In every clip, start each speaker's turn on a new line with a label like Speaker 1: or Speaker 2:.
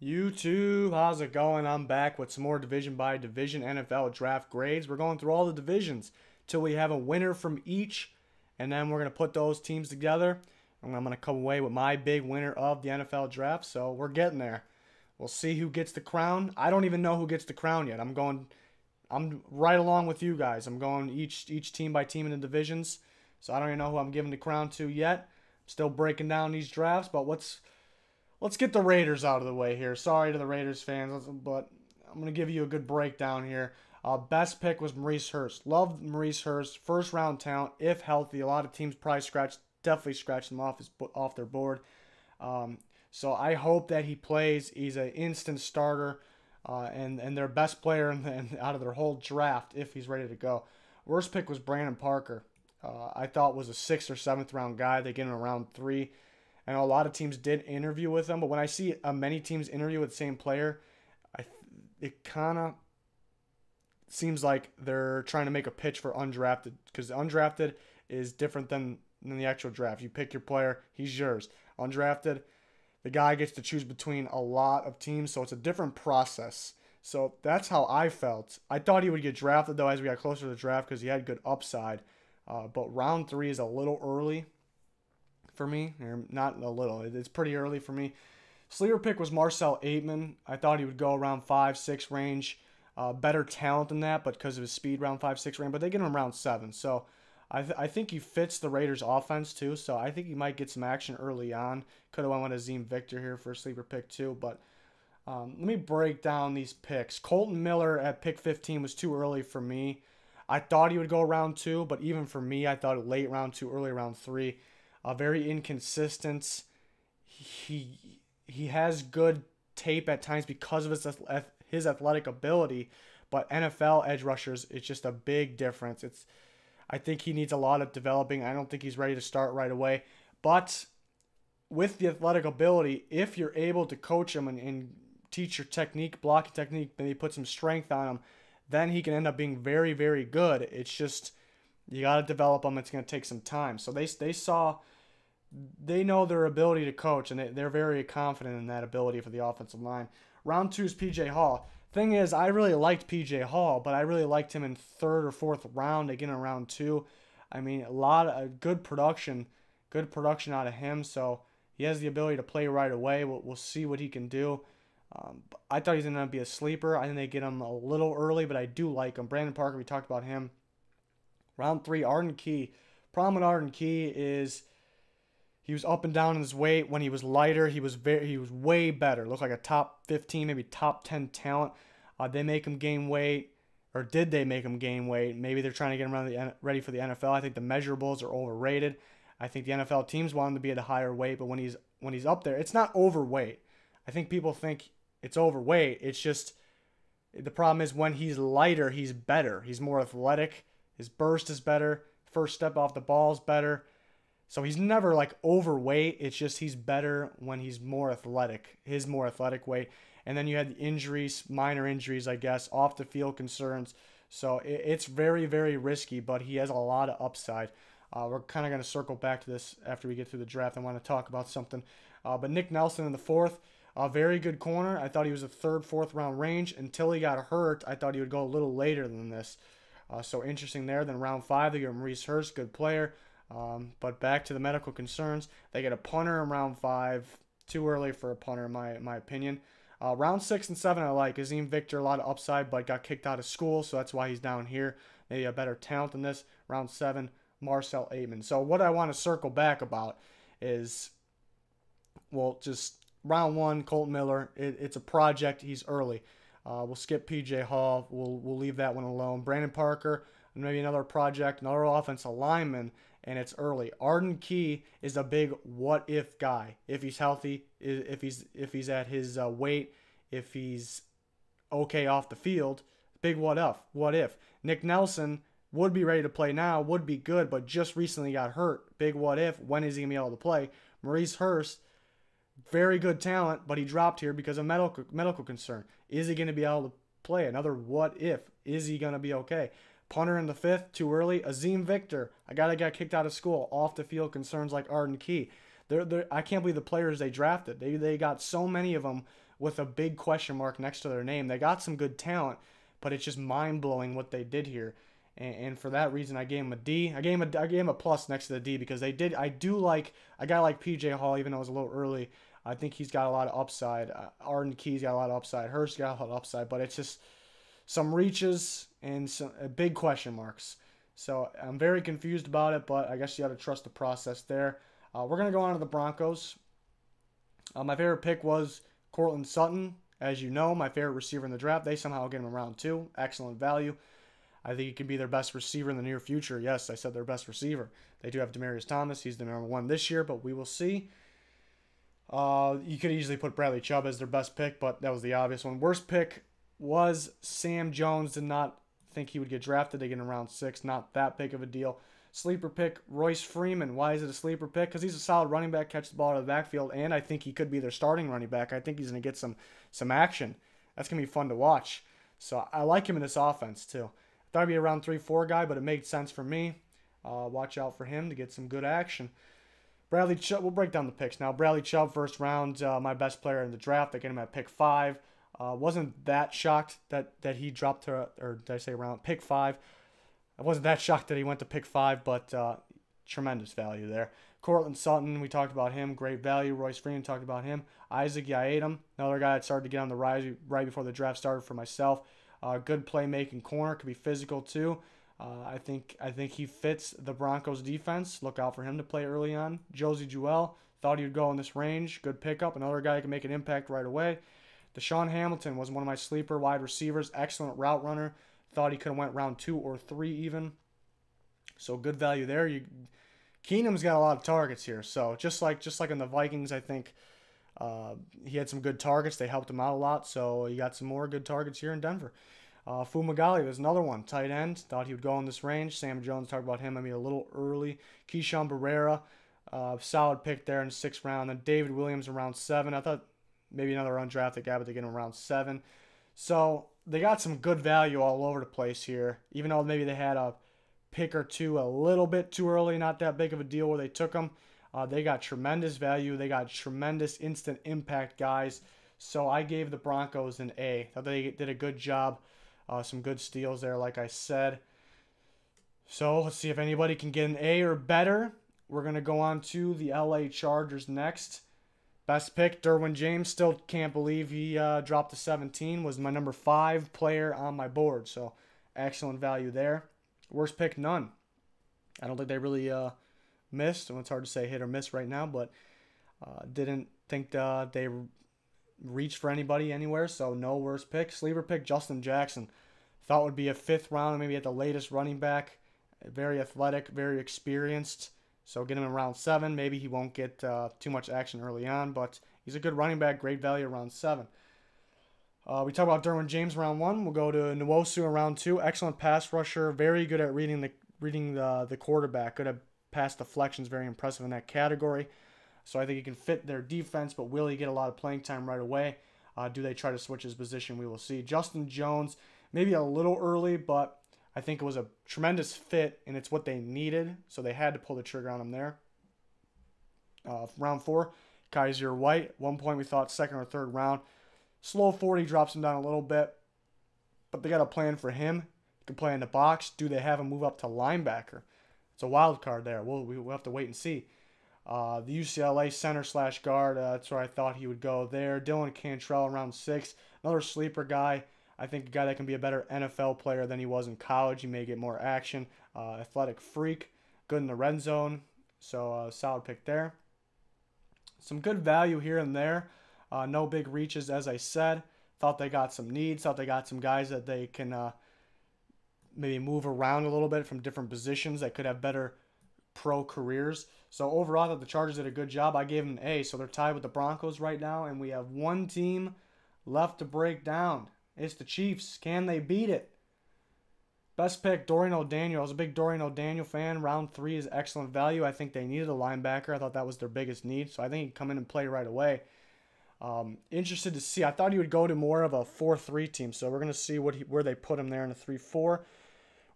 Speaker 1: YouTube, how's it going? I'm back with some more division by division NFL draft grades. We're going through all the divisions till we have a winner from each, and then we're going to put those teams together. And I'm going to come away with my big winner of the NFL draft. So we're getting there. We'll see who gets the crown. I don't even know who gets the crown yet. I'm right along with you guys. I'm going each team by team in the divisions. So I don't even know who I'm giving the crown to yet. I'm still breaking down these drafts, but let's get the Raiders out of the way here. Sorry to the Raiders fans, but I'm going to give you a good breakdown here. Best pick was Maurice Hurst. Loved Maurice Hurst. First round talent, if healthy. A lot of teams probably definitely scratched him off their board. So I hope that he plays. He's an instant starter and their best player out of their whole draft if he's ready to go. Worst pick was Brandon Parker. I thought was a 6th or 7th round guy. They get him in round 3. I know a lot of teams did interview with him, but when I see many teams interview with the same player, it kind of seems like they're trying to make a pitch for undrafted, because undrafted is different than the actual draft. You pick your player, he's yours. Undrafted, the guy gets to choose between a lot of teams, so it's a different process. So that's how I felt. I thought he would get drafted, though, as we got closer to the draft because he had good upside. But round 3 is a little early for me, or not a little. It's pretty early for me. Sleeper pick was Marcel Aitman. I thought he would go around 5-6 range. Better talent than that, but because of his speed, around 5-6 range. But they get him around 7. So I think he fits the Raiders' offense too. So I think he might get some action early on. Could have went with Azim Victor here for a sleeper pick too. But let me break down these picks. Colton Miller at pick 15 was too early for me. I thought he would go round 2, but even for me, I thought late round 2, early round 3. Very inconsistent. He has good tape at times because of his athletic ability, but NFL edge rushers, it's just a big difference. I think he needs a lot of developing. I don't think he's ready to start right away. But with the athletic ability, if you're able to coach him and teach your technique, blocking technique, maybe put some strength on him, then he can end up being very, very good. It's just you got to develop him. It's going to take some time. So they know their ability to coach, and they're very confident in that ability for the offensive line. Round 2 is P.J. Hall. Thing is, I really liked P.J. Hall, but I really liked him in 3rd or 4th round, again in round 2. I mean, a lot of good production out of him, so he has the ability to play right away. We'll see what he can do. I thought he was going to be a sleeper. I think they get him a little early, but I do like him. Brandon Parker, we talked about him. Round 3, Arden Key. Problem with Arden Key is he was up and down in his weight. When he was lighter, he was way better. Looked like a top 15, maybe top 10 talent. They make him gain weight, or did they make him gain weight? Maybe they're trying to get him ready for the NFL. I think the measurables are overrated. I think the NFL teams want him to be at a higher weight, but when he's up there, it's not overweight. I think people think it's overweight. It's just the problem is when he's lighter, he's better. He's more athletic. His burst is better. First step off the ball is better. So he's never like overweight. It's just he's better when he's more athletic, his more athletic weight. And then you had the injuries, minor injuries, I guess, off the field concerns. So it's very, very risky, but he has a lot of upside. We're kind of going to circle back to this after we get through the draft. I want to talk about something. But Nick Nelson in the 4th, a very good corner. I thought he was a 3rd, 4th round range. Until he got hurt, I thought he would go a little later than this. So interesting there. Then round 5, they get Maurice Hurst, good player. But back to the medical concerns. They get a punter in round 5. Too early for a punter, in my opinion. Round 6 and 7, I like. Azim Victor, a lot of upside, but got kicked out of school, so that's why he's down here. Maybe a better talent than this. Round 7, Marcel Aitman. So what I want to circle back about is, well, just round 1, Colton Miller. It's a project. He's early. We'll skip P.J. Hall. We'll leave that one alone. Brandon Parker, maybe another project, another offensive lineman, and it's early. Arden Key is a big what-if guy. If he's healthy, if he's at his weight, if he's okay off the field, big what if. What if? Nick Nelson would be ready to play now, would be good, but just recently got hurt. Big what if. When is he going to be able to play? Maurice Hurst, very good talent, but he dropped here because of medical concern. Is he going to be able to play? Another what if. Is he going to be okay? Punter in the 5th, too early. Azim Victor, a guy that got kicked out of school. Off the field concerns like Arden Key. I can't believe the players they drafted. They got so many of them with a big question mark next to their name. They got some good talent, but it's just mind-blowing what they did here. And for that reason, I gave him a D. I gave him a plus next to the D because they did. I do like a guy like PJ Hall, even though it was a little early. I think he's got a lot of upside. Arden Key's got a lot of upside. Hurst got a lot of upside, but it's just some reaches and some big question marks. So I'm very confused about it, but I guess you got to trust the process there. We're going to go on to the Broncos. My favorite pick was Courtland Sutton. As you know, my favorite receiver in the draft. They somehow get him in round 2. Excellent value. I think he could be their best receiver in the near future. Yes, I said their best receiver. They do have Demaryius Thomas. He's the number 1 this year, but we will see. You could easily put Bradley Chubb as their best pick, but that was the obvious one. Worst pick was Sam Jones. Did not think he would get drafted. They get in round 6. Not that big of a deal. Sleeper pick, Royce Freeman. Why is it a sleeper pick? Because he's a solid running back, catches the ball out of the backfield, and I think he could be their starting running back. I think he's going to get some action. That's going to be fun to watch. So I like him in this offense, too. I thought he'd be a round 3-4 guy, but it made sense for me. Watch out for him to get some good action. Bradley Chubb, we'll break down the picks now. Bradley Chubb, first round, my best player in the draft. I get him at pick 5. Wasn't that shocked that he dropped to, or did I say round, pick 5. I wasn't that shocked that he went to pick 5, but tremendous value there. Courtland Sutton, we talked about him, great value. Royce Freeman, talked about him. Isaac Yiadom, another guy that started to get on the rise right before the draft started for myself. Good playmaking corner, could be physical too. I think he fits the Broncos defense. Look out for him to play early on. Josie Jewell, thought he would go in this range. Good pickup. Another guy who can make an impact right away. Deshaun Hamilton was one of my sleeper wide receivers. Excellent route runner. Thought he could have went round 2 or 3 even. So good value there. Keenum's got a lot of targets here. So just like in the Vikings, I think he had some good targets. They helped him out a lot. So he got some more good targets here in Denver. Fumagalli, there's another one. Tight end. Thought he would go in this range. Sam Jones, talked about him. I mean, a little early. Keyshawn Barrera, solid pick there in the 6th round. Then David Williams in round 7. I thought maybe another undrafted guy, but they get him around 7. So they got some good value all over the place here. Even though maybe they had a pick or two a little bit too early, not that big of a deal where they took them. They got tremendous value. They got tremendous instant impact guys. So I gave the Broncos an A. Thought they did a good job. Some good steals there, like I said. So let's see if anybody can get an A or better. We're going to go on to the LA Chargers next. Best pick, Derwin James. Still can't believe he dropped to 17. Was my number 5 player on my board. So excellent value there. Worst pick, none. I don't think they really missed. It's hard to say hit or miss right now, but didn't think they reached for anybody anywhere, so no worst pick. Sleeper pick, Justin Jackson. Thought would be a 5th round, maybe at the latest running back. Very athletic, very experienced. So get him in round 7. Maybe he won't get too much action early on, but he's a good running back, great value around 7. We talk about Derwin James round 1. We'll go to Nwosu in round 2. Excellent pass rusher, very good at reading the quarterback. Good at pass deflections, very impressive in that category. So I think he can fit their defense, but will he get a lot of playing time right away? Do they try to switch his position? We will see. Justin Jones, maybe a little early, but I think it was a tremendous fit, and it's what they needed, so they had to pull the trigger on him there. Round 4, Kaiser White. At one point we thought 2nd or 3rd round. Slow 40 drops him down a little bit, but they got a plan for him. He can play in the box. Do they have him move up to linebacker? It's a wild card there. We'll have to wait and see. The UCLA center/guard, that's where I thought he would go there. Dylan Cantrell around 6. Another sleeper guy. I think a guy that can be a better NFL player than he was in college. He may get more action. Athletic freak. Good in the red zone. So solid pick there. Some good value here and there. No big reaches, as I said. Thought they got some needs. Thought they got some guys that they can maybe move around a little bit from different positions that could have better pro careers. So overall, I thought the Chargers did a good job. I gave them an A. So they're tied with the Broncos right now, and we have one team left to break down. It's the Chiefs. Can they beat it? Best pick, Dorian O'Daniel. I was a big Dorian O'Daniel fan. Round 3 is excellent value. I think they needed a linebacker. I thought that was their biggest need. So I think he'd come in and play right away. Interested to see. I thought he would go to more of a 4-3 team. So we're going to see where they put him there in a 3-4.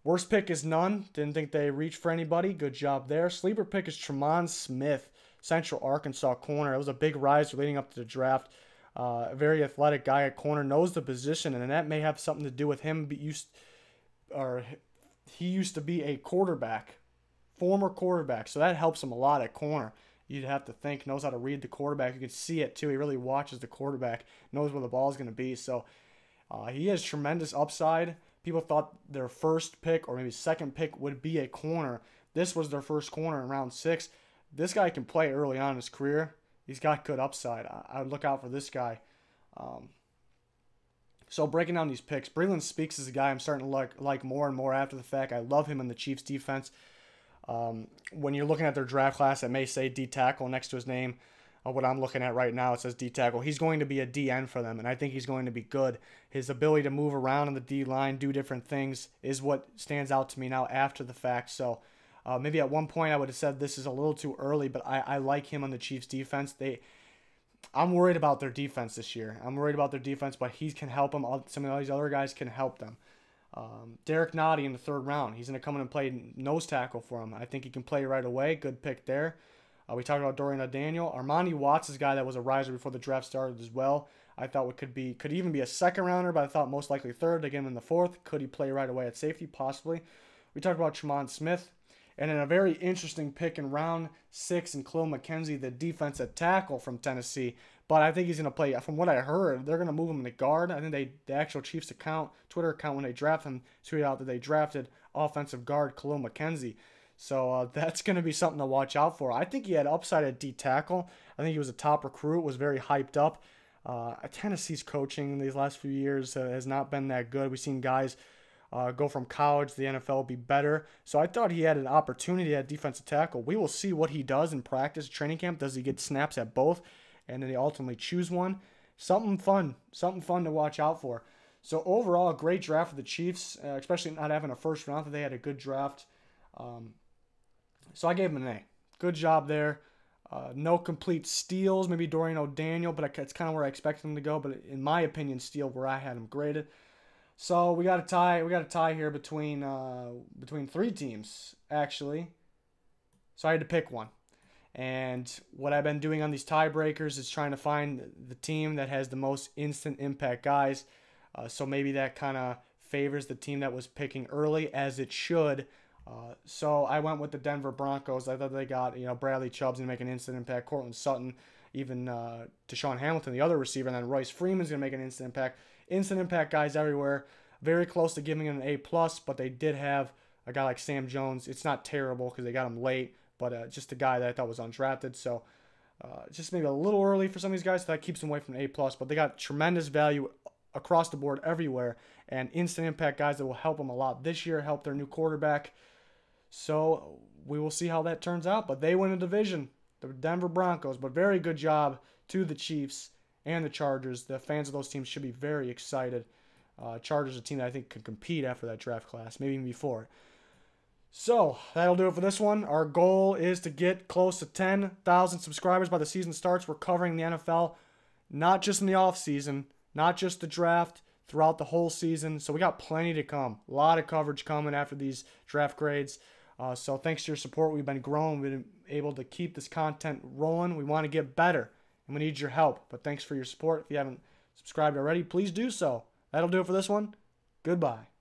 Speaker 1: Worst pick is none. Didn't think they reached for anybody. Good job there. Sleeper pick is Tremont Smith, Central Arkansas corner. It was a big rise leading up to the draft. A very athletic guy at corner, knows the position, and that may have something to do with him. He used to be a quarterback, former quarterback, so that helps him a lot at corner. You'd have to think, knows how to read the quarterback. You can see it too. He really watches the quarterback, knows where the ball is going to be. So he has tremendous upside. People thought their first pick or maybe second pick would be a corner. This was their first corner in round 6. This guy can play early on in his career. He's got good upside. I would look out for this guy. So breaking down these picks, Breeland Speaks is a guy I'm starting to like more and more after the fact. I love him in the Chiefs defense. When you're looking at their draft class, it may say D tackle next to his name. What I'm looking at right now, it says D tackle. He's going to be a DN for them, and I think he's going to be good. His ability to move around in the D line, do different things, is what stands out to me now after the fact. So maybe at one point I would have said this is a little too early, but I like him on the Chiefs defense. I'm worried about their defense this year. I'm worried about their defense, but he can help them. Some of these other guys can help them. Derek Nottie in the 3rd round. He's going to come in and play nose tackle for him. I think he can play right away. Good pick there. We talked about Dorian O'Daniel. Armani Watts is a guy that was a riser before the draft started as well. I thought could even be a 2nd rounder, but I thought most likely 3rd. They get him in the 4th. Could he play right away at safety? Possibly. We talked about Tremont Smith. And in a very interesting pick in round 6, and Khalil McKenzie, the defensive tackle from Tennessee. But I think he's going to play, from what I heard, they're going to move him to guard. I think the actual Chiefs Twitter account, when they draft him, tweeted out that they drafted offensive guard Khalil McKenzie. So that's going to be something to watch out for. I think he had upside at D tackle. I think he was a top recruit, was very hyped up. Tennessee's coaching these last few years has not been that good. We've seen guys go from college to the NFL, be better. So I thought he had an opportunity at defensive tackle. We will see what he does in practice, training camp. Does he get snaps at both? And then they ultimately choose one. Something fun to watch out for. So overall, a great draft for the Chiefs, especially not having a 1st round. That they had a good draft. So I gave him an A. Good job there. No complete steals, maybe Dorian O'Daniel, but it's kind of where I expected him to go. But in my opinion, steal where I had him graded. So we got a tie. We got a tie here between 3 teams actually. So I had to pick one. And what I've been doing on these tiebreakers is trying to find the team that has the most instant impact guys. So maybe that kind of favors the team that was picking early, as it should. So I went with the Denver Broncos. I thought they got, Bradley Chubb's going to make an instant impact. Cortland Sutton, even Deshaun Hamilton, the other receiver, and then Royce Freeman's going to make an instant impact. Instant impact guys everywhere. Very close to giving him an A+, but they did have a guy like Sam Jones. It's not terrible because they got him late, but just a guy that I thought was undrafted. So just maybe a little early for some of these guys, so that keeps them away from an A+, but they got tremendous value across the board everywhere, and instant impact guys that will help them a lot this year, help their new quarterback. So we will see how that turns out, but they win the division, the Denver Broncos. But very good job to the Chiefs and the Chargers. The fans of those teams should be very excited. Chargers, a team that I think can compete after that draft class, maybe even before. So that'll do it for this one. Our goal is to get close to 10,000 subscribers by the season starts. We're covering the NFL, not just in the offseason, not just the draft, throughout the whole season. So we got plenty to come. A lot of coverage coming after these draft grades. So thanks to your support, we've been growing. We've been able to keep this content rolling. We want to get better, and we need your help. But thanks for your support. If you haven't subscribed already, please do so. That'll do it for this one. Goodbye.